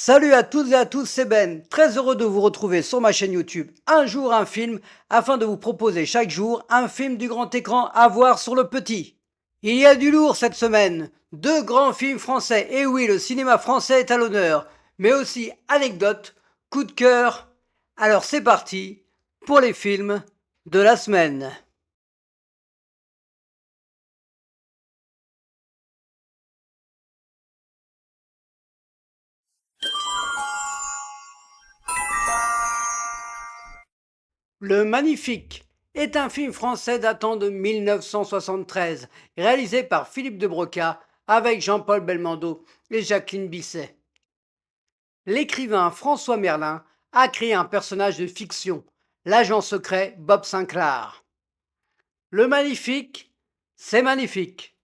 Salut à toutes et à tous, c'est Ben, très heureux de vous retrouver sur ma chaîne YouTube Un jour un film, afin de vous proposer chaque jour un film du grand écran à voir sur le petit. Il y a du lourd cette semaine, deux grands films français, et oui, le cinéma français est à l'honneur, mais aussi anecdotes, coup de cœur. Alors c'est parti pour les films de la semaine. Le Magnifique est un film français datant de 1973, réalisé par Philippe de Broca avec Jean-Paul Belmondo et Jacqueline Bisset. L'écrivain François Merlin a créé un personnage de fiction, l'agent secret Bob Sinclair. Le Magnifique, c'est magnifique.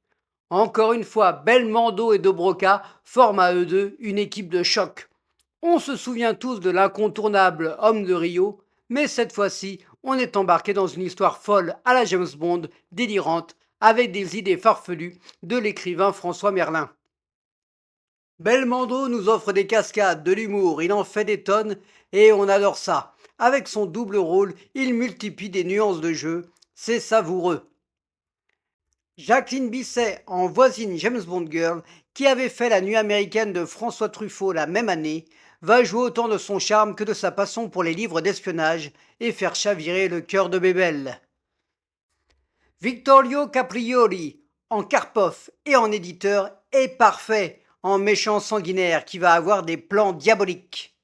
Encore une fois, Belmondo et de Broca forment à eux deux une équipe de choc. On se souvient tous de l'incontournable Homme de Rio, mais cette fois-ci, on est embarqué dans une histoire folle à la James Bond, délirante, avec des idées farfelues de l'écrivain François Merlin. Belmondo nous offre des cascades, de l'humour, il en fait des tonnes et on adore ça. Avec son double rôle, il multiplie des nuances de jeu, c'est savoureux. Jacqueline Bisset en voisine James Bond Girl, qui avait fait La Nuit américaine de François Truffaut la même année, va jouer autant de son charme que de sa passion pour les livres d'espionnage et faire chavirer le cœur de Bébel. Vittorio Caprioli, en Karpov et en éditeur, est parfait en méchant sanguinaire qui va avoir des plans diaboliques.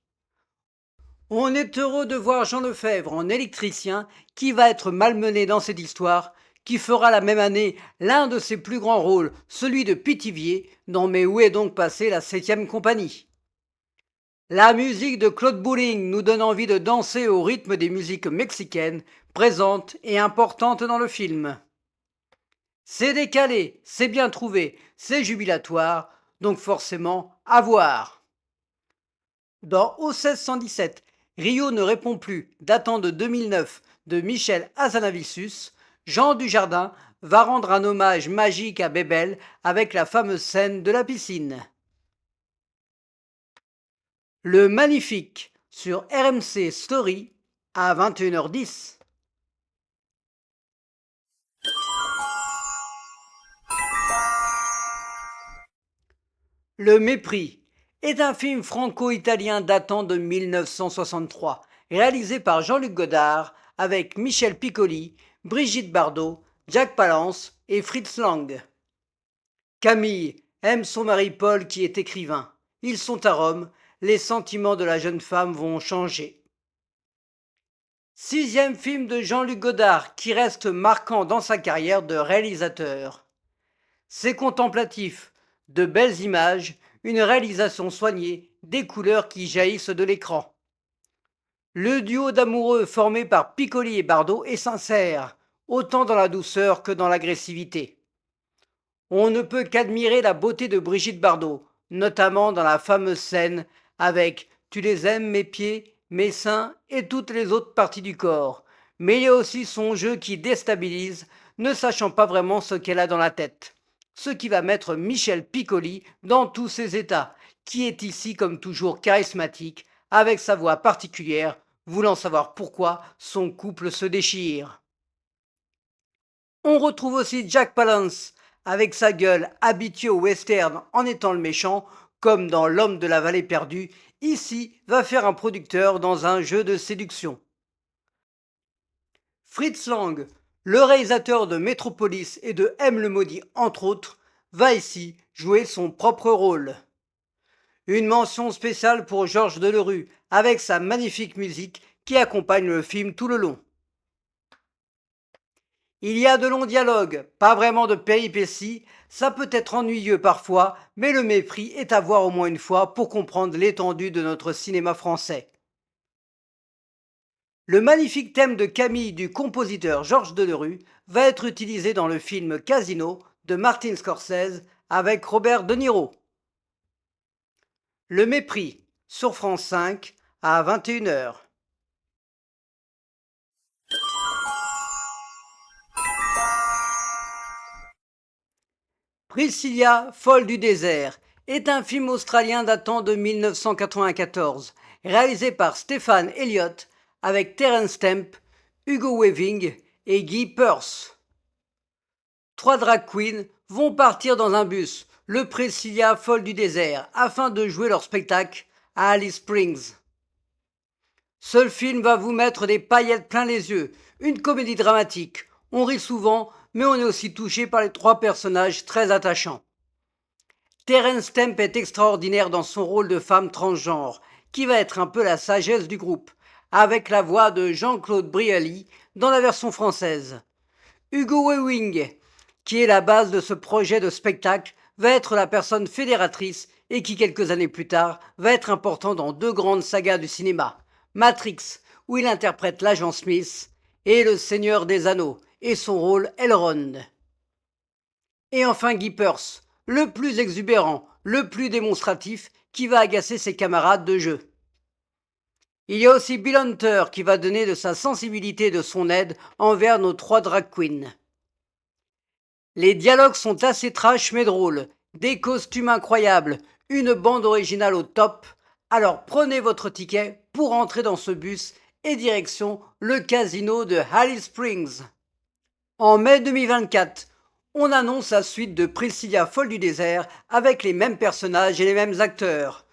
On est heureux de voir Jean Lefebvre en électricien qui va être malmené dans cette histoire, qui fera la même année l'un de ses plus grands rôles, celui de Pithiviers dans Mais où est donc passée la 7e compagnie. La musique de Claude Bouling nous donne envie de danser au rythme des musiques mexicaines présentes et importantes dans le film. C'est décalé, c'est bien trouvé, c'est jubilatoire, donc forcément à voir. Dans O1617, Rio ne répond plus, datant de 2009, de Michel Hazanavicius, Jean Dujardin va rendre un hommage magique à Bébel avec la fameuse scène de la piscine. Le Magnifique sur RMC Story à 21h10. Le Mépris est un film franco-italien datant de 1963, réalisé par Jean-Luc Godard avec Michel Piccoli, Brigitte Bardot, Jack Palance et Fritz Lang. Camille aime son mari Paul qui est écrivain. Ils sont à Rome, les sentiments de la jeune femme vont changer. Sixième film de Jean-Luc Godard qui reste marquant dans sa carrière de réalisateur. C'est contemplatif, de belles images, une réalisation soignée, des couleurs qui jaillissent de l'écran. Le duo d'amoureux formé par Piccoli et Bardot est sincère, autant dans la douceur que dans l'agressivité. On ne peut qu'admirer la beauté de Brigitte Bardot, notamment dans la fameuse scène avec Tu les aimes mes pieds, mes seins et toutes les autres parties du corps. Mais il y a aussi son jeu qui déstabilise, ne sachant pas vraiment ce qu'elle a dans la tête. Ce qui va mettre Michel Piccoli dans tous ses états, qui est ici comme toujours charismatique, avec sa voix particulière, voulant savoir pourquoi son couple se déchire. On retrouve aussi Jack Palance, avec sa gueule habituée au western en étant le méchant, comme dans L'homme de la vallée perdue, ici va faire un producteur dans un jeu de séduction. Fritz Lang, le réalisateur de Metropolis et de M le maudit entre autres, va ici jouer son propre rôle. Une mention spéciale pour Georges Delerue, avec sa magnifique musique qui accompagne le film tout le long. Il y a de longs dialogues, pas vraiment de péripéties, ça peut être ennuyeux parfois, mais le mépris est à voir au moins une fois pour comprendre l'étendue de notre cinéma français. Le magnifique thème de Camille du compositeur Georges Delerue va être utilisé dans le film Casino de Martin Scorsese avec Robert De Niro. Le mépris sur France 5 à 21h. Priscilla, folle du désert, est un film australien datant de 1994, réalisé par Stephen Elliott avec Terence Stamp, Hugo Weaving et Guy Pearce. Trois drag queens vont partir dans un bus, le Priscilla folle du désert, afin de jouer leur spectacle à Alice Springs. Ce film va vous mettre des paillettes plein les yeux, une comédie dramatique. On rit souvent, mais on est aussi touché par les trois personnages très attachants. Terence Stamp est extraordinaire dans son rôle de femme transgenre, qui va être un peu la sagesse du groupe, avec la voix de Jean-Claude Brialy dans la version française. Hugo Weaving, qui est la base de ce projet de spectacle, va être la personne fédératrice et qui, quelques années plus tard, va être important dans deux grandes sagas du cinéma. Matrix, où il interprète l'agent Smith, et Le Seigneur des Anneaux, et son rôle Elrond. Et enfin Guy Pearce, le plus exubérant, le plus démonstratif, qui va agacer ses camarades de jeu. Il y a aussi Bill Hunter qui va donner de sa sensibilité et de son aide envers nos trois drag queens. Les dialogues sont assez trash mais drôles, des costumes incroyables, une bande originale au top. Alors prenez votre ticket pour entrer dans ce bus et direction le casino de Alice Springs. En mai 2024, on annonce la suite de Priscilla folle du désert avec les mêmes personnages et les mêmes acteurs.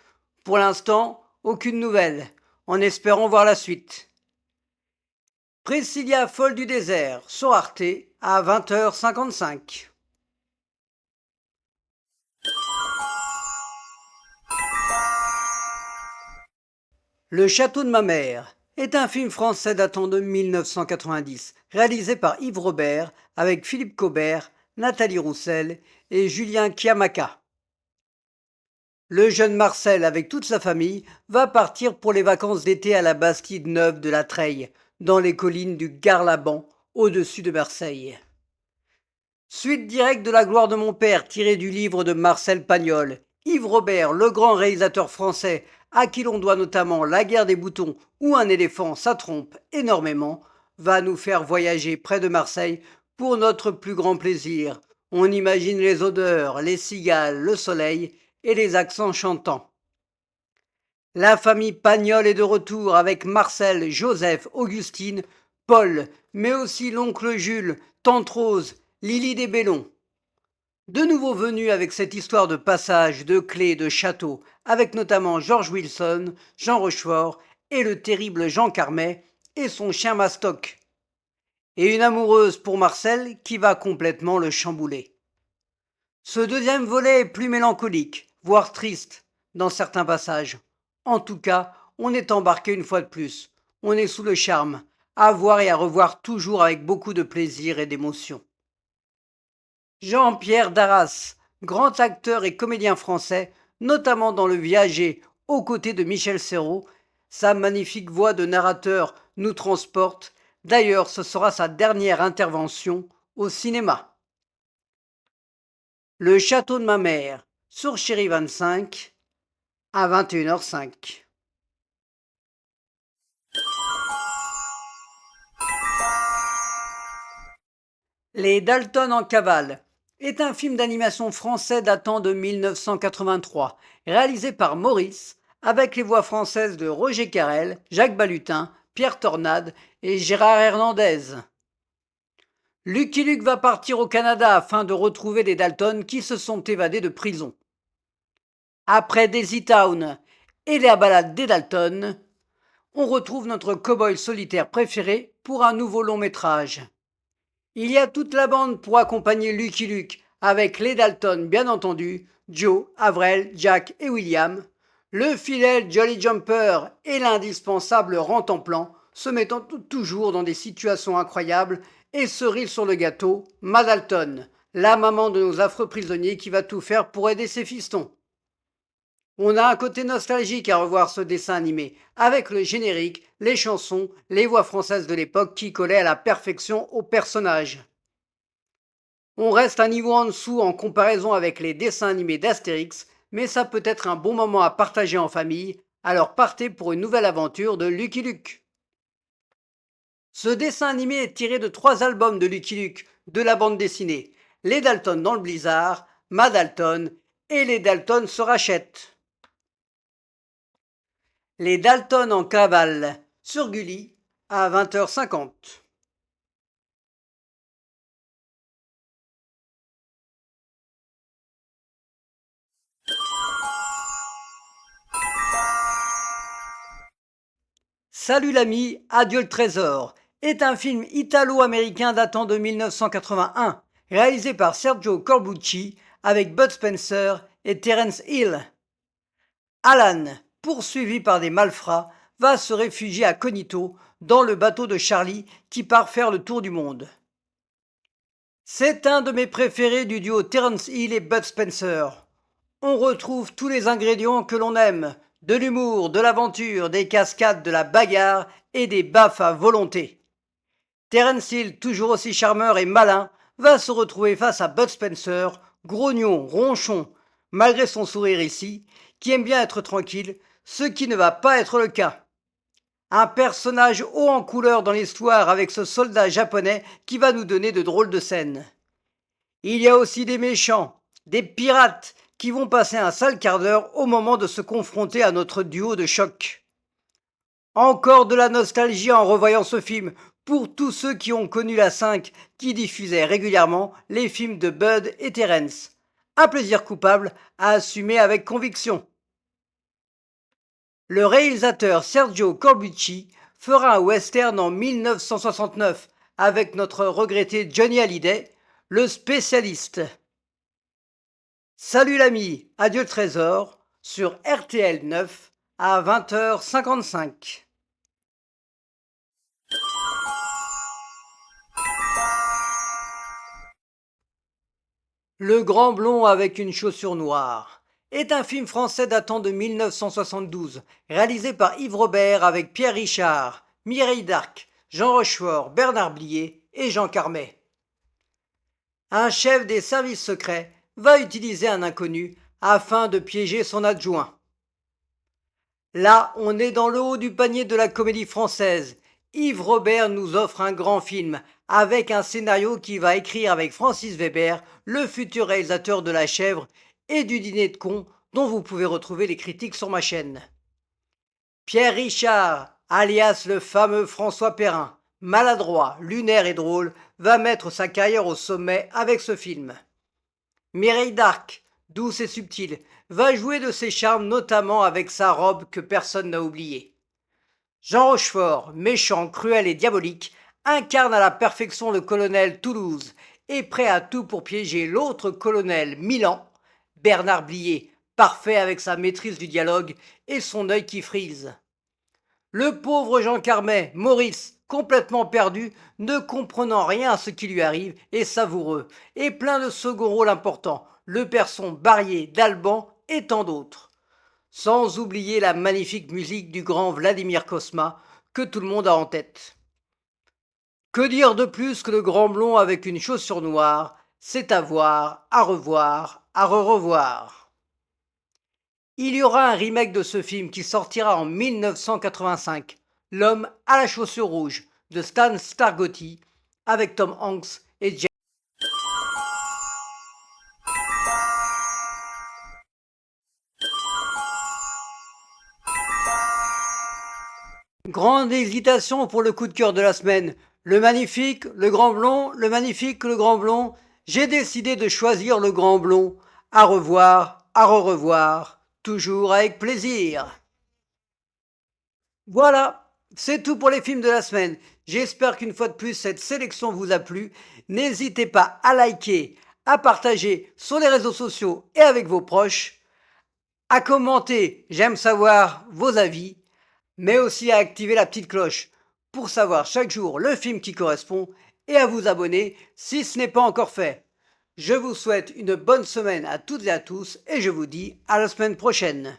Pour l'instant, aucune nouvelle, en espérant voir la suite. Priscilla folle du désert sur Arte à 20h55. Le château de ma mère est un film français datant de 1990, réalisé par Yves Robert avec Philippe Cobert, Nathalie Roussel et Julien Chiamaca. Le jeune Marcel, avec toute sa famille, va partir pour les vacances d'été à la Bastide neuve de la Treille, dans les collines du Garlaban, au-dessus de Marseille. Suite directe de La gloire de mon père, tirée du livre de Marcel Pagnol. Yves Robert, le grand réalisateur français, à qui l'on doit notamment La guerre des boutons ou Un éléphant, ça trompe énormément, va nous faire voyager près de Marseille pour notre plus grand plaisir. On imagine les odeurs, les cigales, le soleil et les accents chantants. La famille Pagnol est de retour avec Marcel, Joseph, Augustine, Paul, mais aussi l'oncle Jules, tante Rose, Lily des Bellons. De nouveau venus avec cette histoire de passage, de clés, de château, avec notamment George Wilson, Jean Rochefort et le terrible Jean Carmet et son chien Mastoc. Et une amoureuse pour Marcel qui va complètement le chambouler. Ce deuxième volet est plus mélancolique, voire triste, dans certains passages. En tout cas, on est embarqué une fois de plus. On est sous le charme, à voir et à revoir toujours avec beaucoup de plaisir et d'émotion. Jean-Pierre Darras, grand acteur et comédien français, notamment dans Le Viager, aux côtés de Michel Serrault, sa magnifique voix de narrateur nous transporte. D'ailleurs, ce sera sa dernière intervention au cinéma. Le château de ma mère, sur Chéri 25, à 21h05. Les Dalton en cavale est un film d'animation français datant de 1983, réalisé par Maurice, avec les voix françaises de Roger Carrel, Jacques Balutin, Pierre Tornade et Gérard Hernandez. Lucky Luke va partir au Canada afin de retrouver les Dalton qui se sont évadés de prison. Après Daisy Town et la balade des Dalton, on retrouve notre cow-boy solitaire préféré pour un nouveau long métrage. Il y a toute la bande pour accompagner Lucky Luke, avec les Dalton bien entendu, Joe, Avril, Jack et William, le fidèle Jolly Jumper et l'indispensable Rantanplan, se mettant toujours dans des situations incroyables, et cerise sur le gâteau, Ma Dalton, la maman de nos affreux prisonniers qui va tout faire pour aider ses fistons. On a un côté nostalgique à revoir ce dessin animé, avec le générique, les chansons, les voix françaises de l'époque qui collaient à la perfection aux personnages. On reste un niveau en dessous en comparaison avec les dessins animés d'Astérix, mais ça peut être un bon moment à partager en famille, alors partez pour une nouvelle aventure de Lucky Luke. Ce dessin animé est tiré de 3 albums de Lucky Luke, de la bande dessinée, Les Dalton dans le blizzard, Ma Dalton et les Dalton se rachètent. Les Dalton en cavale sur Gulli à 20h50. Salut l'ami, adieu le trésor est un film italo-américain datant de 1981, réalisé par Sergio Corbucci avec Bud Spencer et Terence Hill. Alan, poursuivi par des malfrats, va se réfugier à Cognito dans le bateau de Charlie qui part faire le tour du monde. C'est un de mes préférés du duo Terence Hill et Bud Spencer. On retrouve tous les ingrédients que l'on aime, de l'humour, de l'aventure, des cascades, de la bagarre et des baffes à volonté. Terence Hill, toujours aussi charmeur et malin, va se retrouver face à Bud Spencer, grognon, ronchon, malgré son sourire ici, qui aime bien être tranquille, ce qui ne va pas être le cas. Un personnage haut en couleur dans l'histoire avec ce soldat japonais qui va nous donner de drôles de scènes. Il y a aussi des méchants, des pirates, qui vont passer un sale quart d'heure au moment de se confronter à notre duo de choc. Encore de la nostalgie en revoyant ce film, pour tous ceux qui ont connu la 5 qui diffusait régulièrement les films de Bud et Terence. Un plaisir coupable à assumer avec conviction. Le réalisateur Sergio Corbucci fera un western en 1969 avec notre regretté Johnny Hallyday, le spécialiste. Salut l'ami, adieu le trésor, sur RTL 9 à 20h55. Le Grand Blond avec une chaussure noire est un film français datant de 1972, réalisé par Yves Robert avec Pierre Richard, Mireille Darc, Jean Rochefort, Bernard Blier et Jean Carmet. Un chef des services secrets va utiliser un inconnu afin de piéger son adjoint. Là, on est dans le haut du panier de la comédie française. Yves Robert nous offre un grand film avec un scénario qu'il va écrire avec Francis Weber, le futur réalisateur de La Chèvre et du Dîner de cons, dont vous pouvez retrouver les critiques sur ma chaîne. Pierre Richard, alias le fameux François Perrin, maladroit, lunaire et drôle, va mettre sa carrière au sommet avec ce film. Mireille Darc, douce et subtile, va jouer de ses charmes notamment avec sa robe que personne n'a oubliée. Jean Rochefort, méchant, cruel et diabolique, incarne à la perfection le colonel Toulouse et prêt à tout pour piéger l'autre colonel Milan, Bernard Blier, parfait avec sa maîtrise du dialogue et son œil qui frise. Le pauvre Jean Carmet, Maurice, complètement perdu, ne comprenant rien à ce qui lui arrive, est savoureux, et plein de second rôles importants, le Person, Barrier, d'Alban et tant d'autres. Sans oublier la magnifique musique du grand Vladimir Cosma, que tout le monde a en tête. Que dire de plus que le Grand Blond avec une chaussure noire, c'est à voir, à revoir, à re-revoir. Il y aura un remake de ce film qui sortira en 1985, L'homme à la chaussure rouge, de Stan Stargotti, avec Tom Hanks et James. Grande hésitation pour le coup de cœur de la semaine. Le magnifique, le grand blond, le magnifique, le grand blond. J'ai décidé de choisir le grand blond. À revoir, à re-revoir, toujours avec plaisir. Voilà, c'est tout pour les films de la semaine. J'espère qu'une fois de plus, cette sélection vous a plu. N'hésitez pas à liker, à partager sur les réseaux sociaux et avec vos proches, à commenter, j'aime savoir vos avis, mais aussi à activer la petite cloche pour savoir chaque jour le film qui correspond et à vous abonner si ce n'est pas encore fait. Je vous souhaite une bonne semaine à toutes et à tous et je vous dis à la semaine prochaine.